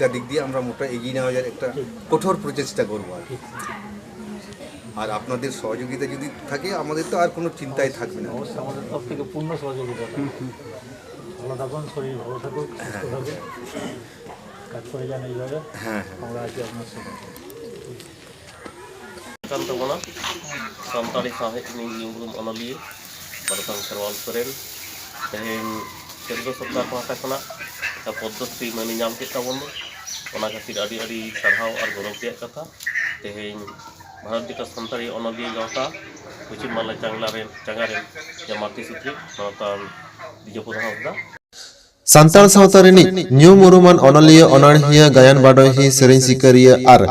জীবিকা দিক দিয়ে আমরা মোটা এগিয়ে নেওয়া যায় একটা কঠোর প্রচেষ্টা করবো আর আপনাদের সহযোগিতা যদি থাকে আমাদের তো আর কোনো চিন্তাই থাকবে না। অবশ্যই আমাদের তরফ থেকে পূর্ণ সহযোগিতা। ভালো থাকুন, শরীর ভালো থাকুক, সুস্থ থাকুন, কাজ করে যান এইভাবে। হ্যাঁ আমরা আছি আপনার সাথে। kan tabona santali sahit ni belum onoliye Baratang Kherwal Soren tehen Kendra Sarkar pahata khonag Poddosri mani nyam ked tabon do ona khatir adi sarhaw ar gorog reyag katha tehen Bharat Dika Santali Onoliye Gawta Pachim Bangla Changaren Jamati Sutri Nonton Dijapur Hawda सान्ताल सावता न्यू मुरुमान अनलिया अनारहिया गायन बाडोही सेरेन सिकारिया आर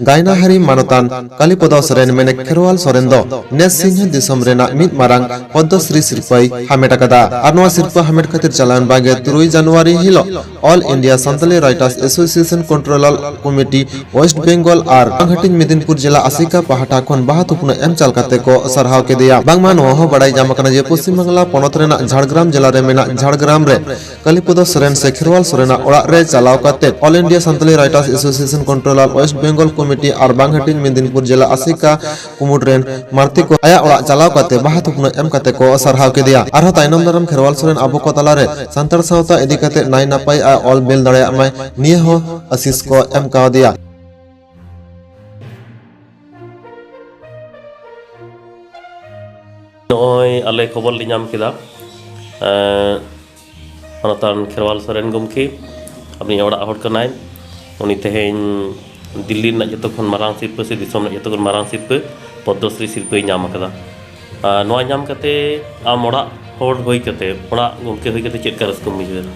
गायनाहारी मानतान कालीपद सोरेन मेने खेरवाल सोरेन दो नेस सिंह दिसम रेना मिद मारांग पद्मश्री सिरपाई हामेट आकादा आर नोआ सिरपा हामेट खातिर चालान बागे 3 जनवरी हिलो all India Santali writers association controller committee west Bengal आर बांगहाटिन मेदिनीपुर जिला आसिका पहाटा खन बाहातुपना एम चाल काते को सरहाव के दिया बांगमा नोआ हो बड़ाई जामकना जे पश्चिम बांगला पनत रेना झाड़ग्राम जिला रे मेना झाड़ग्राम रे कालीपद सोरेन से खेरवाल सोरेना ओड़ा रे चलाव काते all India Santali writers association controller west Bengal committee और बांगहाटिन मेदिनीपुर जिला आसिका कुमुड रेन मार्ती को आया ओड़ा चलाव काते बाहातुपना एम काते को सरहाव के दिया आरो ताइनम दाराम खेरवाल सोरेन आबो को तला रे सान्ताल सावता इदी काते नाय नापाय आ ऑल बेल दाड़े माय निये हो आशीष को एम का दिया नोय आले खबर li nyam keda Manatan Kherwal Soren gomke apni oड़ा hor kanai uni tehen Dilli nak joto khon marang sirpe se disom nak joto khon marang sirpe Poddosri sirpe nyam akada noa nyam kate am oड़ा hor hoi kate oड़ा gomke hoi kate chet ka raska bujhewa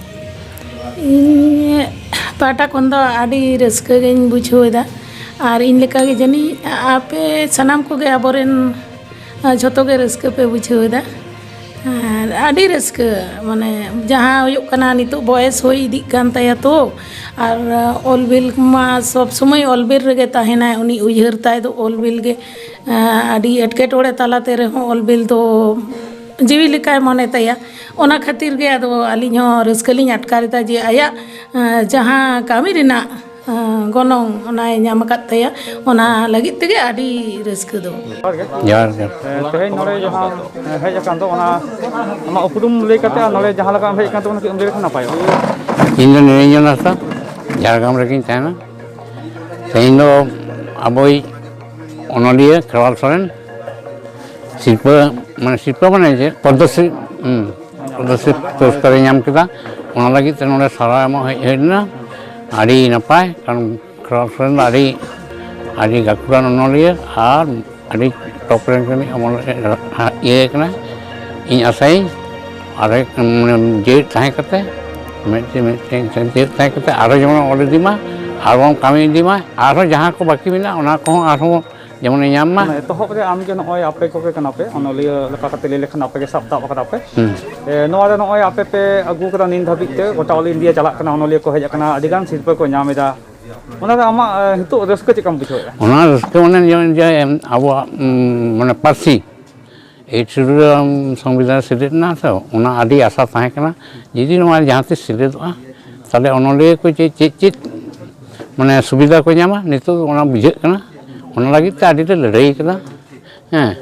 पाटा खन दो आडी Ruska gain बुझेदा और इन लेका गे जनी आपे सनाम को गे आबोरेन झोतो गे Ruska पे बुझेदा और आडी रस्का माने जहाँ हुयुग कना नितो बयस होई इदी कान ताया तो और ऑलबिल मा सब समय ऑलबिल रेगे ताहेना उनी उयहर ताय दो ऑलबिल गे आडी एटकेटोड़े तालाते रहो ऑलबिल तो जीवी लेकाय मने ताया ओना खातिर गे आदो आलिन हो रस्कलिन अटकारेदा जे आया जहाँ कामी रेना गनों ओनाय ᱧᱟᱢ ᱟᱠᱟᱫ ᱛᱟᱭᱟ ᱚᱱᱟ ᱞᱟᱹᱜᱤᱫ ᱛᱮᱜᱮ ᱟᱹᱰᱤ ᱨᱟᱹᱥᱠᱟᱹ ᱫᱚ ᱡᱚᱦᱟᱨ ᱜᱮ ᱛᱮᱦᱮᱧ ᱱᱚᱰᱮ ᱡᱟᱦᱟᱸ ᱦᱮᱡ ᱟᱠᱟᱱ ᱫᱚ ᱚᱱᱟ ᱟᱢᱟᱜ ᱩᱯᱨᱩᱢ ᱞᱟᱹᱭ ᱠᱟᱛᱮ ᱱᱚᱰᱮ ᱡᱟᱦᱟᱸ ᱞᱮᱠᱟᱢ ᱦᱮᱡ ᱟᱠᱟᱱ ᱛᱟᱵᱚᱱᱟ ᱠᱤ ᱞᱟᱹᱭ ᱞᱮᱠᱷᱟᱱ ᱱᱟᱯᱟᱭᱚᱜᱼᱟ ᱤᱧ ᱫᱚ ᱱᱤᱨᱚᱧᱡᱚᱱ ᱦᱟᱸᱥᱫᱟ ঝাড়গ্রাম ᱨᱮᱜᱤᱧ ᱛᱟᱦᱮᱱᱟ ᱛᱮᱦᱮᱧ ᱫᱚ ᱟᱵᱚᱭ ᱚᱱᱚᱞᱤᱭᱟᱹ ᱠᱷᱮᱨᱣᱟᱞ ᱥᱚᱨᱮᱱ ᱥᱤᱨᱯᱟᱹ ᱢᱟᱱᱮ ᱡᱮ ᱯᱚᱫᱽᱢᱚᱥᱨᱤ পুরস্কার ᱧᱟᱢ ᱠᱮᱫᱟ ᱚᱱᱟ ᱞᱟᱹᱜᱤᱫ ᱛᱮ ᱱᱚᱰᱮ ᱥᱟᱨᱦᱟᱣ ᱮᱢᱚᱜ ᱦᱮᱡ ᱞᱮᱱᱟ ᱟᱹᱰᱤ ᱱᱟᱯᱟᱭ ᱠᱟᱨᱚᱱ ᱠᱷᱮᱨᱣᱟᱞ ᱥᱚᱨᱮᱱ ᱫᱚ ᱟᱹᱰᱤ ᱜᱟᱹᱠᱷᱩᱲᱟᱱ ᱚᱱᱚᱞᱤᱭᱟᱹ ᱟᱨ ᱟᱹᱰि ᱴᱚᱯ ᱨᱮᱱ ᱤᱭᱟᱹ ᱠᱟᱱᱟ ᱤᱧ ᱟᱥᱟᱭᱟᱹᱧ ᱟᱨ ᱡᱮᱣᱮᱫ ᱛᱟᱦᱮᱸ ᱠᱟᱛᱮ ᱢᱤᱫᱴᱮᱱ ᱡᱮᱣᱮᱫ ᱛᱟᱦᱮᱸ ᱠᱟᱛᱮ ᱟᱨᱦᱚᱸ ᱡᱮᱢᱚᱱ ᱚᱞ ᱤᱫᱤ ᱢᱟ ᱟᱨᱵᱚᱱ ᱠᱟᱹᱢᱤ ᱤᱫᱤ ᱢᱟ ᱟᱨᱦᱚᱸ ᱡᱟᱦᱟᱸ ᱠᱚ ᱵᱟᱹᱠᱤ ᱢᱮᱱᱟᱜᱼᱟ ᱚᱱᱟ ᱠᱚᱦᱚᱸ ᱟᱨᱦᱚᱸ ᱡᱮᱢᱚᱱ ᱧᱟᱢ ᱢᱟ ᱮᱛᱚᱦᱚᱵ ᱨᱮ ᱟᱢ ᱜᱮ ᱱᱚᱜᱼᱚᱭ ᱟᱯᱮ ᱠᱚᱜᱮ ᱠᱟᱱᱟ ᱯᱮ ᱚᱱᱚᱞᱤᱭᱟᱹ ᱞᱮᱠᱟ ᱠᱟᱛᱮ ᱞᱟᱹᱭ ᱞᱮᱠᱷᱟᱱ ᱟᱯᱮ ᱜᱮ ᱥᱟᱵ ᱫᱟᱵ ᱟᱠᱟᱫᱟ ᱯᱮ ᱱᱚᱣᱟ ᱨᱮ ᱱᱚᱜᱼᱚᱭ ᱟᱯᱮ ᱯᱮ ᱟᱹᱜᱩ ᱠᱟᱫᱟ ᱱᱤᱛ ᱫᱷᱟᱹᱵᱤᱡ ᱛᱮ ᱜᱚᱴᱟ ᱚᱞ ᱤᱱᱰᱤᱭᱟ ᱪᱟᱞᱟᱜ ᱠᱟᱱᱟ ᱚᱱᱚᱞᱤᱭᱟᱹ ᱠᱚ ᱦᱮᱡ ᱟᱠᱟᱱᱟ ᱟᱹᱰᱤ ᱜᱟᱱ ᱥᱤᱨᱯᱟᱹ ᱠᱚ ᱧᱟᱢ ᱮᱫᱟ ᱚᱱᱟᱨᱮ ᱟᱢᱟᱜ ᱱᱤᱛᱚᱜ ᱨᱟᱹᱥᱠᱟᱹ ᱪᱮᱫᱠᱟᱢ ᱵᱩᱡᱷᱟᱹᱣᱮᱫᱟ ᱚᱱᱟ ᱨᱟᱹᱥᱠᱟᱹ ᱢᱟᱱᱮ ᱡᱮ ᱟᱵᱚᱣᱟᱜ ᱢᱟᱱᱮ ᱯᱟᱹᱨᱥᱤ এই সংবিধান সিলেক্ট না তো ওনা আদি আশা তাহে কানা যদি নয়া জাহাতে সিলেক্ট'a তাহলে অনলিয়ে কো চে মানে সুবিধা কো ᱧᱟᱢᱟ নিতো ওনা বুঝে কানা ওনা লাগি তে আদি তে লড়াই কানা হ্যাঁ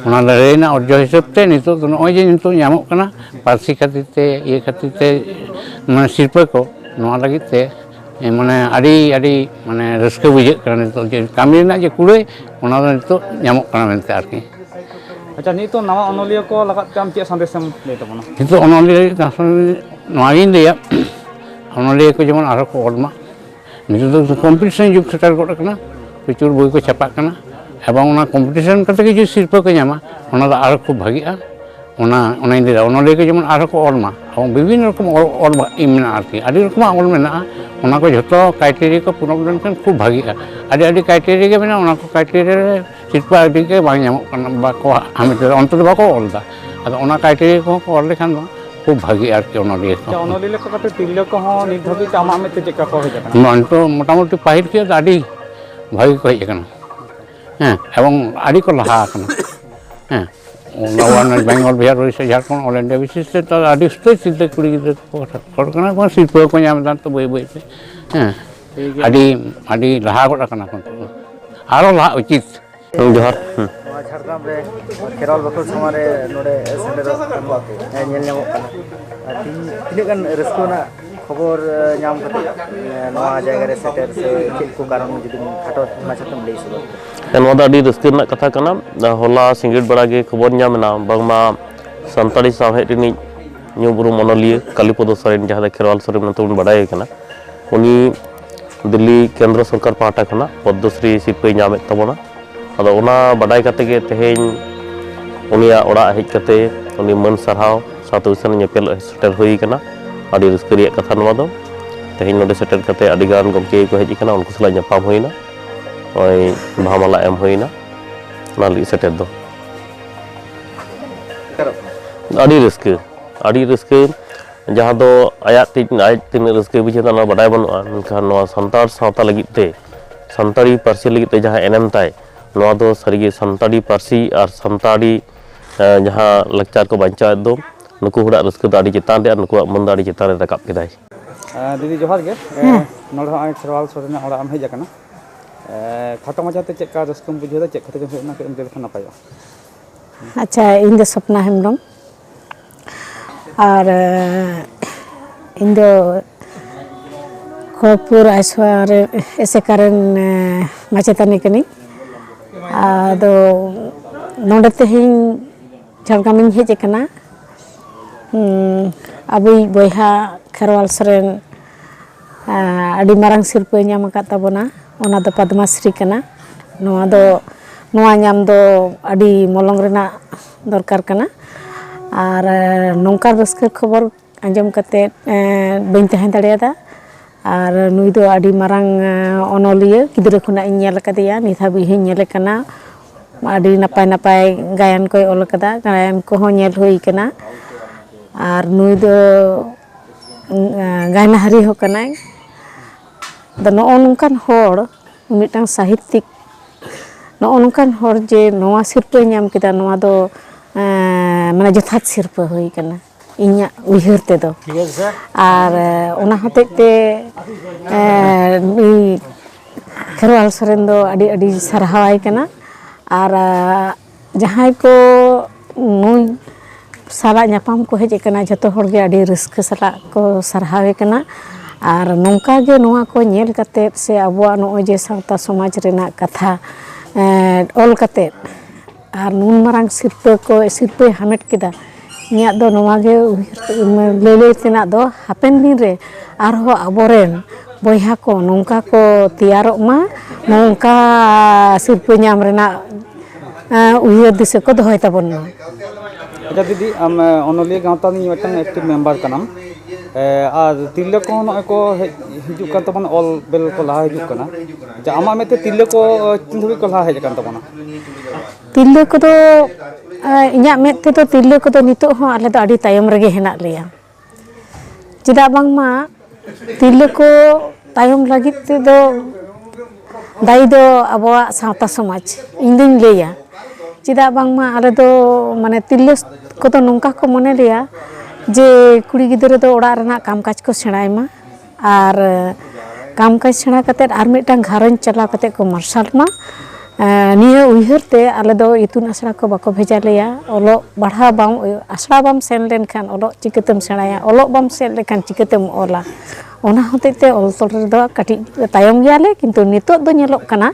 ওনা লড়াই না অর্জ হিসাবতে নিতো নয় যে নিতো ᱧᱟমᱚᱜ কানা পার্সি খাতিতে ইয়ে খাতিতে মানে শিল্প কো নয়া লাগি তে মানে আদি মানে রস্কে বুঝে কানা নিতো যে কামি না যে কুড়ে ওনা নিতো ᱧᱟᱢᱚᱜ কানা মেনতে আর কি अच्छा नितो नवा अनोलिया को लगाते हम चेक संदेश ले तबना नितो अनोलिया नवागिन दिया अनोलिया को जेमन आरो को ओलमा नितो तो कॉम्पिटिशन जुग सेटर गड कना प्रचुर बई को छापा कना एवं ओना कॉम्पिटिशन कते के जो शिल्प को ᱧᱟᱢᱟ ओना दा आरो खूब भागीआ ओना इंदिरा अनोलिया को जेमन आरो को ओलमा और विभिन्न रकम ओल मेना आरकी आदि रकम ओल मेना ओना को झतो क्राइटेरिया को पूर्ण लेनखान खूब भागीआ आदि क्राइटेरिया के मेना ओना को क्राइटेरिया शिल्प आदि के बांग ᱧᱟᱢᱚᱜ ᱠᱟᱱᱟ बाको हमें अंत बाको ओलदा अदो ओना क्राइटेरिया को ओल लेखान दो खूब भागी आरकी अनोलिया को अनोलिया लेका कते तिरले को हो नित धबी आमा में ते चेक को हेज कना मन तो मोटामुटी पाहिल के आदि भागी को हेज कना हैं एवं आदि को लहा कना हैं नवान बेंगल बिहार ओडिशा झारखंड ऑल इंडिया विशेष तो आदि स्टेट चिंता कुड़ी गिद्र को कना को शिल्प को ᱧᱟᱢ दा तो बई बई हैं ᱟᱹᱰᱤ ᱞᱟᱦᱟ ᱜᱚᱫ ᱟᱠᱟᱱᱟ ᱠᱚ ᱱᱤᱛᱚᱜ ᱫᱚ ᱟᱨᱚ ᱞᱟᱦᱟ ᱩᱪᱤᱛ ᱡᱚᱦᱟᱨ ᱱᱚᱣᱟ ᱡᱷᱟᱲᱜᱨᱟᱢ ᱨᱮ ᱠᱷᱮᱨᱣᱟᱞ ᱵᱟᱠᱷᱳᱞ ᱥᱚᱢᱚᱭ ᱨᱮ ᱱᱚᱰᱮ ᱥᱮᱴᱮᱨᱚᱜ ᱧᱮᱞ ᱧᱟᱢᱚᱜ ᱠᱟᱱᱟ ᱛᱤᱱᱟᱹᱜ ᱜᱟᱱ ᱨᱟᱹᱥᱠᱟᱹ ᱨᱮᱱᱟᱜ ᱠᱷᱚᱵᱚᱨ ᱧᱟᱢ ᱠᱟᱛᱮ ᱱᱚᱣᱟ ᱡᱟᱭᱜᱟ ᱨᱮ ᱥᱮᱴᱮᱨ ᱥᱮ ᱪᱮᱫ ᱠᱚ ᱠᱟᱨᱚᱱ ᱡᱩᱫᱤ ᱠᱷᱟᱴᱚ ᱢᱟᱪᱷᱟᱛᱮᱢ ᱞᱟᱹᱭ ᱥᱚᱫᱚᱨ ᱱᱚᱣᱟ ᱫᱚ ᱟᱹᱰᱤ ᱨᱟᱹᱥᱠᱟᱹ ᱨᱮᱱᱟᱜ ᱠᱟᱛᱷᱟ ᱠᱟᱱᱟ ᱦᱚᱞᱟ ᱥᱤᱸᱜᱟᱹᱲ ᱵᱮᱲᱟ ᱜᱮ ᱠᱷᱚᱵᱚᱨ ᱧᱟᱢᱮᱱᱟ ᱵᱟᱝᱢᱟ ᱥᱟᱱᱛᱟᱲᱤ ᱥᱟᱶᱦᱮᱫ ᱨᱤᱱᱤᱡ ᱧᱩᱢᱩᱨᱩᱢ ᱚᱱᱚᱞᱤᱭᱟᱹ ᱠᱟᱞᱤᱯᱚᱫᱚ ᱥᱚᱨᱮᱱ ᱡᱟᱦᱟᱸ ᱫᱚ ᱠᱷᱮᱨᱣᱟᱞ ᱥᱚᱨᱮᱱ ᱢᱮᱱᱛᱮ ᱵᱚᱱ ᱵᱟᱰᱟᱭ ᱠᱟᱱᱟ ᱩᱱᱤ दिल्ली केंद्र सरकार पाहटा खना पद्मश्री सिरपै नामेद तबना अदो ओना बाडाय कते गे तेहेñ उनिया ओड़ा हेज कते उनी मन सरहाव सातो सन नेपेल सेटर होई कना आदि रस्करिया कथा नवा दो तेहेñ नोडे सेटर कते आदि गान गमके को हेज कना उनको सला ᱧᱟᱯᱟᱢ होइना ओय भामाला एम होइना नाली सेटर दो आदि रस्क जहाँ दो आयात तीन रस्के बुझे बाडाय बनुआ मेनखान सानतार सावता लगित ते सानताड़ी पार्सी लगित ते जहाँ एनएम ताय नवा दो सारिगे सानताड़ी पार्सी और सानताड़ी जहाँ लक्चार को बांचा दो नुकु हुड़ा रस्के दो आदि चितान रे नुकु मन दो आदि चितान रे राकाब केदाय दीदी जोहार गे नोडे हय खेरवाल सोरेन ओड़ा एम हेज आकना खाटो मजाते चेक का रस्कम बुझे चेक खाते हेजना के एम देख नपायो अच्छा इन दो सपना हेमब्रम और इन दो खड़गपुर आइसवार एसेकारेन माचेतानी कनी आदो नोडे तेहेñ झारग्राम इन हेज आकना अबी बोहा खेरवाल सरेन आदि मारांग सिरपा ñam आकाद ताबोना ओना दो पद्मश्री कना नोआ दो नोआ ñam दो आदि मलंग रेना दरकार कना और नौका रस्कर खबर आंजम कते बइन तहन दाड़ेयादा और नुई दो आदि मारांग अनलिया गिद्रा खुना इन नेल कदेया नित हाबि हिं नेल कना आदि नपाय नपाय गायन कोय ओल कदा गायन को हो नेल होई कना और नुई दो गायनाहारी हो कनाय द नो नोंकान होड़ मिटांग साहित्यिक नो नोंकान होड़ जे नोआ सिरपा ñam केदा नोआ दो माने जथात सिरपा होई कना इन्या उइहर ते दो और ओना हतेज ते खेरवाल सरेन दो आदि आदि सरहावाय कना और जहां को नुई साला ñapam को हेज कना जतो होड़ गे आदि रस्क साला को सरहावे कना और नोंका गे नोआ को नेल कते से अबुआ नो जे सावता समाज रेना कथा ओल कते और नुन मारांग सिरपा हामेट केदा इन्या दो नोआ गे लेले तेना दो हापेन दिन रे आरो आबोरेन बोहा को नोंका को तैयारोग मा नोंका सिरपा ñam रेना उइहर दिसे को दोहय ताबोन मा अच्छा दीदी आम अनलिया गावता नि मिटन एक्टिव मेंबर कनाम और तिरले को नय को हिजुक कान तबन ऑल बेल को ला हिजुक कना अच्छा आमा मेते तिरले को तीन धबी को ला हेज कान तबना तिरले को दो इन्या मेत ते तो तिरले को दो नितो हो आले दो आदि तायम रेगे हेना लिया चिदा बांगमा तिरले को तायम लागित ते दो दाई दो अबवा सावता समाज इंदिन लेया चिदा बांगमा आले दो माने तिरले को तो नोंका को मने लिया जे कुड़ी गिदरे दो ओड़ा रेना कामकाज को सेणाय मा और कामकाज सेणा कते आर मिटांग घारंज चला कते को मार्शल मा निया उइहर ते आले दो इतुन आसरा को बाको भेजा लेया ओलो बढ़ा बाम आसरा बाम सेन लेन खान ओलो चिकतेम सेणाया ओलो बाम सेन लेखान चिकतेम ओला ओना होते ते ओल तोल रे दो काटी तायम गयाले किंतु नितो दो नेलोक कना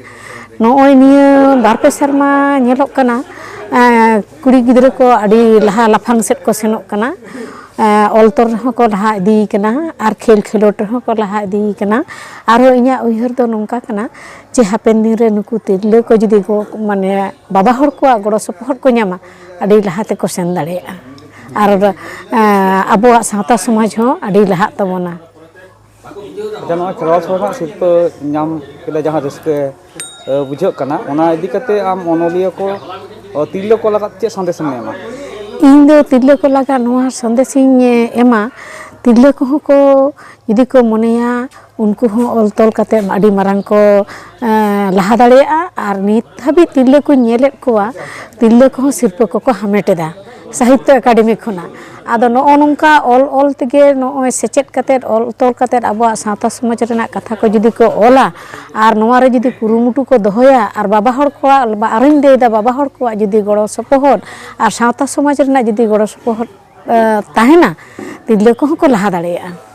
नोय निया बारपे शर्मा नेलोक कना कुड़ी गिदरे को आदि लहा लाफांग सेट को सेनोक कना ऑल तोर को लहा इदी कना और खेल खेलोट को लहा इदी कना और इन्या उइहर दो नोंका कना जे हापेन दिन रे नुकु तिरले को जुदी को माने बाबा हर को गड़ो सपोहट को ñama आदि लहाते को सेन दाड़ेया और अबुआ सावता समाज हो आदि लहा तबोना अच्छा नोय खेरवाल सोरेन सिरपा ñam केदा जहां रस्के बुझो कना ओना इदी कते आम अनलिया को तिरले को लगा चे संदेश में एमा इन दो तिरले को लगा नोआ संदेश एमा तिरले को यदि को मनेया उनको हो ऑल तोल कते आदि मारांग को लहा दाड़ेया और नित हाबि तिरले को नेलेत कोआ तिरले को सिरपा को हामेटेदा साहित्य एकाडेमी खुना आदो नॉ नोंका ऑल तेगे नॉय सेचेत कातेत ऑल तोल कातेत आबो सावता समाज रेना कथा को जुदी को ओला आर नोवारे जुदी कुरुमुटु को दोहया आर बाबा हर को आरिन देदा बाबा हर को जुदी गड़ो सपोहद आर सावता समाज रेना जुदी गड़ो सपोहद ताहेना तिरले को लहा दाड़ेया।